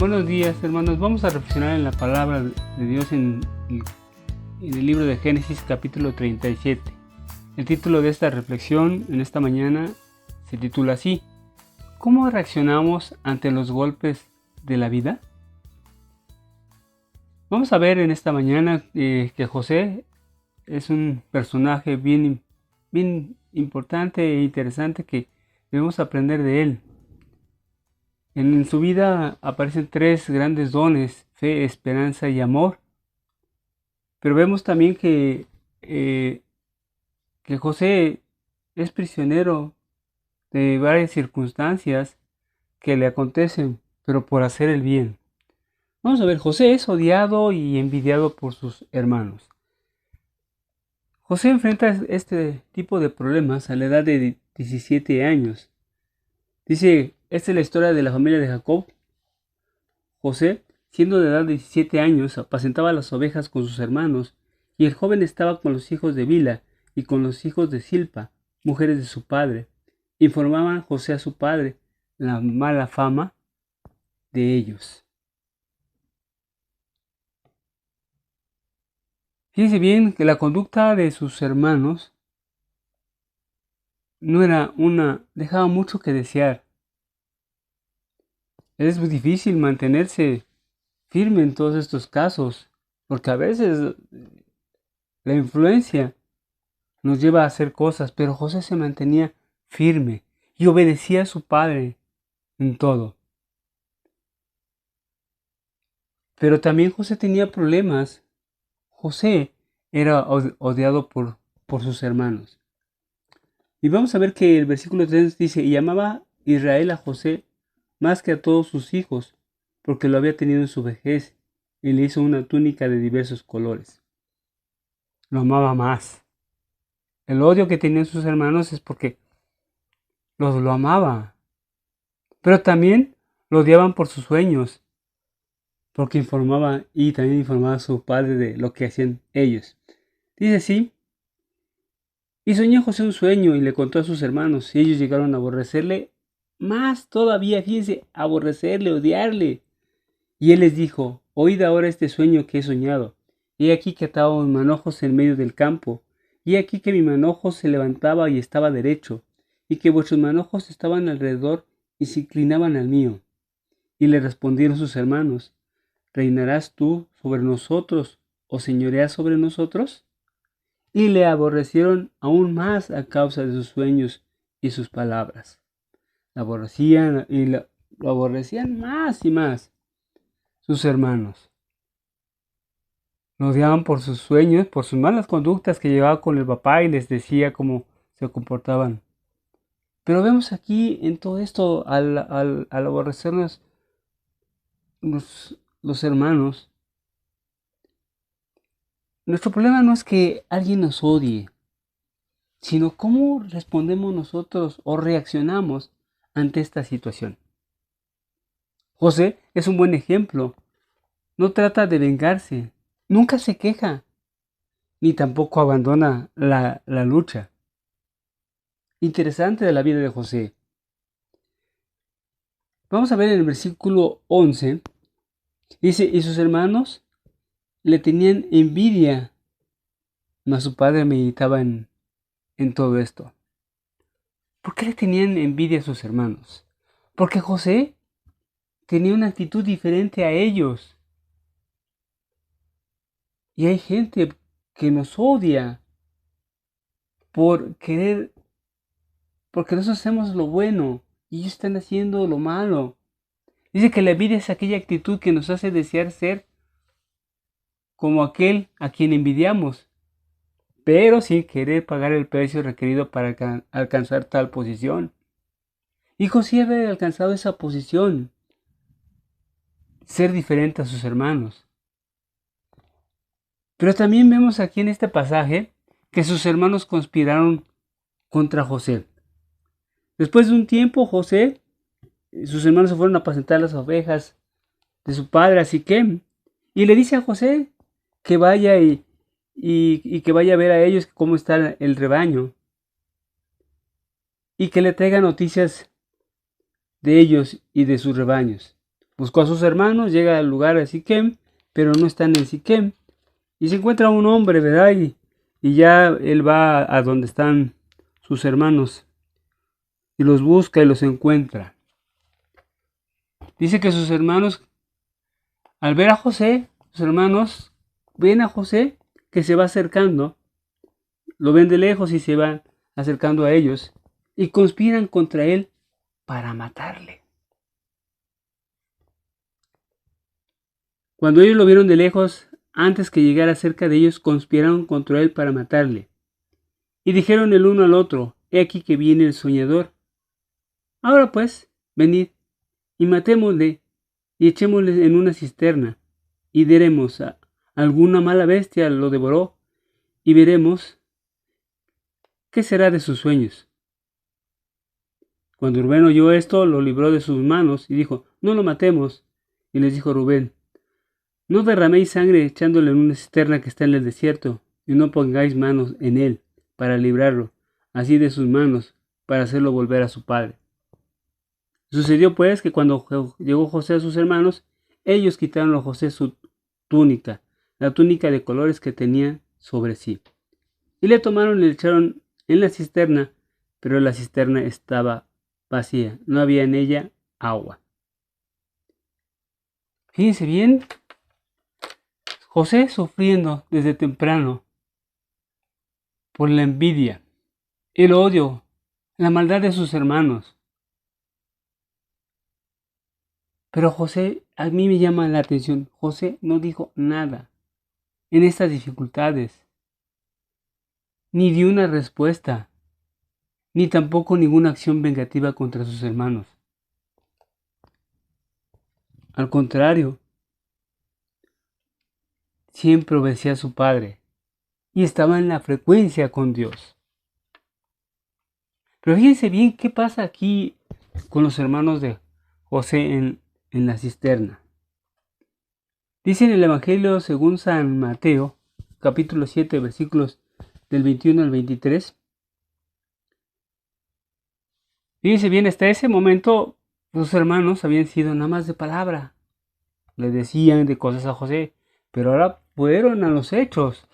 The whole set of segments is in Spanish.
Buenos días, hermanos. Vamos a reflexionar en la palabra de Dios en el libro de Génesis capítulo 37. El título de esta reflexión en esta mañana se titula así: ¿Cómo reaccionamos ante los golpes de la vida? Vamos a ver en esta mañana que José es un personaje bien importante e interesante que debemos aprender de él. En su vida aparecen tres grandes dones: fe, esperanza y amor. Pero vemos también que José es prisionero de varias circunstancias que le acontecen, pero por hacer el bien. Vamos a ver, José es odiado y envidiado por sus hermanos. José enfrenta este tipo de problemas a la edad de 17 años. Dice, esta es la historia de la familia de Jacob. José, siendo de edad de 17 años, apacentaba las ovejas con sus hermanos, y el joven estaba con los hijos de Bila y con los hijos de Silpa, mujeres de su padre. Informaban José a su padre la mala fama de ellos. Fíjense bien que la conducta de sus hermanos dejaba mucho que desear. Es muy difícil mantenerse firme en todos estos casos, porque a veces la influencia nos lleva a hacer cosas, pero José se mantenía firme y obedecía a su padre en todo. Pero también José tenía problemas. José era odiado por sus hermanos. Y vamos a ver que el versículo 3 dice: y amaba Israel a José más que a todos sus hijos, porque lo había tenido en su vejez, y le hizo una túnica de diversos colores. Lo amaba más. El odio que tenían sus hermanos es porque lo amaba. Pero también lo odiaban por sus sueños, porque también informaba a su padre de lo que hacían ellos. Dice así: y soñó José un sueño y le contó a sus hermanos, y ellos llegaron a aborrecerle más todavía, fíjense, aborrecerle, odiarle. Y él les dijo: oíd ahora este sueño que he soñado. He aquí que ataba mis manojos en medio del campo, y he aquí que mi manojo se levantaba y estaba derecho, y que vuestros manojos estaban alrededor y se inclinaban al mío. Y le respondieron sus hermanos: ¿reinarás tú sobre nosotros o señoreas sobre nosotros? Y le aborrecieron aún más a causa de sus sueños y sus palabras. Lo aborrecían más y más sus hermanos. Lo odiaban por sus sueños, por sus malas conductas que llevaba con el papá y les decía cómo se comportaban. Pero vemos aquí en todo esto, al aborrecernos los hermanos, nuestro problema no es que alguien nos odie, sino cómo respondemos nosotros o reaccionamos ante esta situación. José es un buen ejemplo. No trata de vengarse, nunca se queja, ni tampoco abandona la lucha. Interesante de la vida de José. Vamos a ver en el versículo 11. Dice: y sus hermanos le tenían envidia, mas su padre meditaba en todo esto. ¿Por qué le tenían envidia a sus hermanos? Porque José tenía una actitud diferente a ellos. Y hay gente que nos odia porque nosotros hacemos lo bueno y ellos están haciendo lo malo. Dice que la envidia es aquella actitud que nos hace desear ser como aquel a quien envidiamos, pero sin querer pagar el precio requerido para alcanzar tal posición. Y José había alcanzado esa posición, ser diferente a sus hermanos. Pero también vemos aquí en este pasaje que sus hermanos conspiraron contra José. Después de un tiempo, sus hermanos se fueron a apacentar las ovejas de su padre, Siquem, y le dice a José que vaya y que vaya a ver a ellos cómo está el rebaño, y que le traiga noticias de ellos y de sus rebaños. Buscó a sus hermanos, llega al lugar de Siquem, pero no están en Siquem. Y se encuentra un hombre, ¿verdad? Y ya él va a donde están sus hermanos y los busca y los encuentra. Dice que sus hermanos, al ver a José, sus hermanos ven a José que se va acercando, lo ven de lejos y se van acercando a ellos y conspiran contra él para matarle. Cuando ellos lo vieron de lejos, antes que llegara cerca de ellos, conspiraron contra él para matarle. Y dijeron el uno al otro: He aquí que viene el soñador. Ahora pues, venid y matémosle y echémosle en una cisterna y diremos: alguna mala bestia lo devoró, y veremos qué será de sus sueños. Cuando Rubén oyó esto, lo libró de sus manos y dijo: No lo matemos. Y les dijo Rubén: No derraméis sangre echándole en una cisterna que está en el desierto, y no pongáis manos en él para librarlo, así de sus manos, para hacerlo volver a su padre. Sucedió pues que cuando llegó José a sus hermanos, ellos quitaron a José su túnica, la túnica de colores que tenía sobre sí, y le tomaron y le echaron en la cisterna, pero la cisterna estaba vacía, no había en ella agua. Fíjense bien, José sufriendo desde temprano por la envidia, el odio, la maldad de sus hermanos. Pero José, a mí me llama la atención, José no dijo nada en estas dificultades, ni dio una respuesta, ni tampoco ninguna acción vengativa contra sus hermanos. Al contrario, siempre obedecía a su padre y estaba en la frecuencia con Dios. Pero fíjense bien qué pasa aquí con los hermanos de José en la cisterna. Dice en el Evangelio según San Mateo, capítulo 7, versículos del 21 al 23. Fíjense bien, hasta ese momento sus hermanos habían sido nada más de palabra. Le decían de cosas a José, pero ahora fueron a los hechos.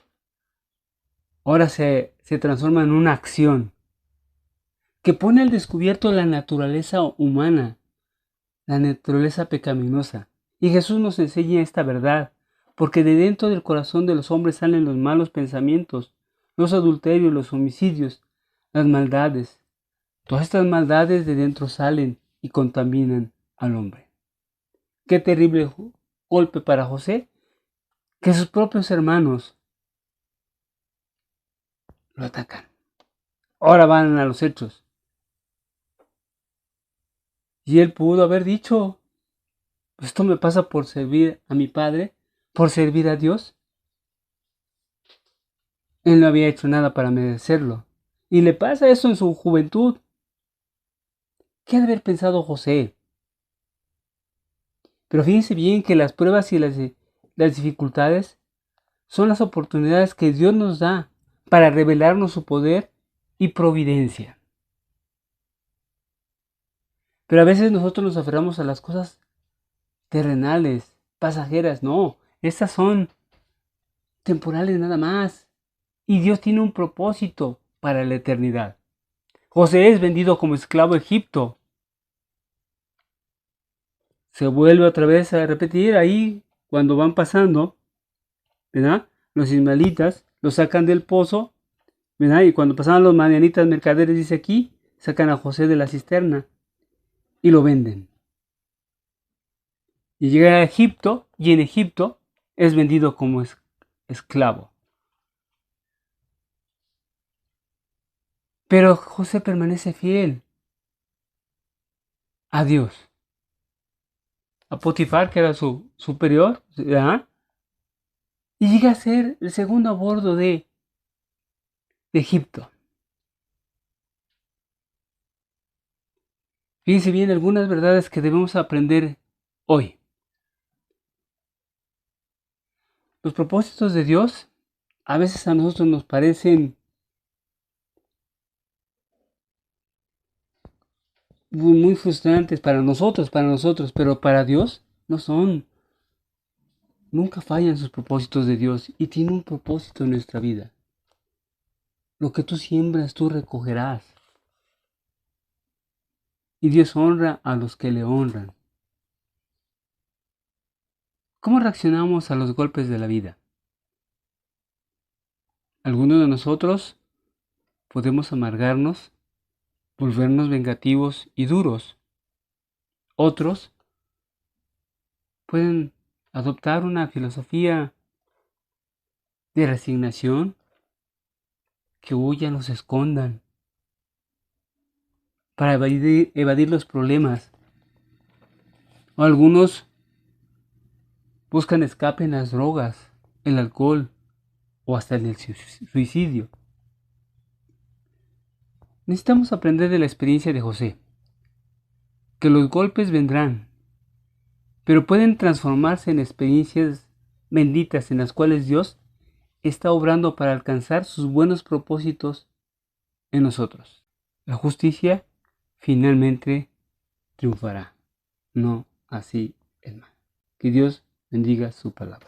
Ahora se transforma en una acción que pone al descubierto la naturaleza humana, la naturaleza pecaminosa. Y Jesús nos enseña esta verdad, porque de dentro del corazón de los hombres salen los malos pensamientos, los adulterios, los homicidios, las maldades. Todas estas maldades de dentro salen y contaminan al hombre. Qué terrible golpe para José, que sus propios hermanos lo atacan. Ahora van a los hechos. Y él pudo haber dicho: esto me pasa por servir a mi padre, por servir a Dios. Él no había hecho nada para merecerlo. Y le pasa eso en su juventud. ¿Qué ha de haber pensado José? Pero fíjense bien que las pruebas y las dificultades son las oportunidades que Dios nos da para revelarnos su poder y providencia. Pero a veces nosotros nos aferramos a las cosas terrenales, pasajeras. No, estas son temporales nada más. Y Dios tiene un propósito para la eternidad. José es vendido como esclavo a Egipto. Se vuelve otra vez a repetir ahí cuando van pasando, ¿verdad? Los ismaelitas lo sacan del pozo, ¿verdad? Y cuando pasaban los madianitas mercaderes, dice aquí, sacan a José de la cisterna y lo venden. Y llega a Egipto, y en Egipto es vendido como esclavo. Pero José permanece fiel a Dios. A Potifar, que era su superior, ¿verdad? Y llega a ser el segundo a bordo de Egipto. Fíjense bien algunas verdades que debemos aprender hoy. Los propósitos de Dios a veces a nosotros nos parecen muy frustrantes para nosotros, pero para Dios no son, nunca fallan sus propósitos de Dios y tiene un propósito en nuestra vida. Lo que tú siembras, tú recogerás. Y Dios honra a los que le honran. ¿Cómo reaccionamos a los golpes de la vida? Algunos de nosotros podemos amargarnos, volvernos vengativos y duros. Otros pueden adoptar una filosofía de resignación, que huyan o se escondan para evadir los problemas. O algunos buscan escape en las drogas, el alcohol o hasta en el suicidio. Necesitamos aprender de la experiencia de José, que los golpes vendrán, pero pueden transformarse en experiencias benditas en las cuales Dios está obrando para alcanzar sus buenos propósitos en nosotros. La justicia finalmente triunfará, no así el mal. Que Dios bendiga su palabra.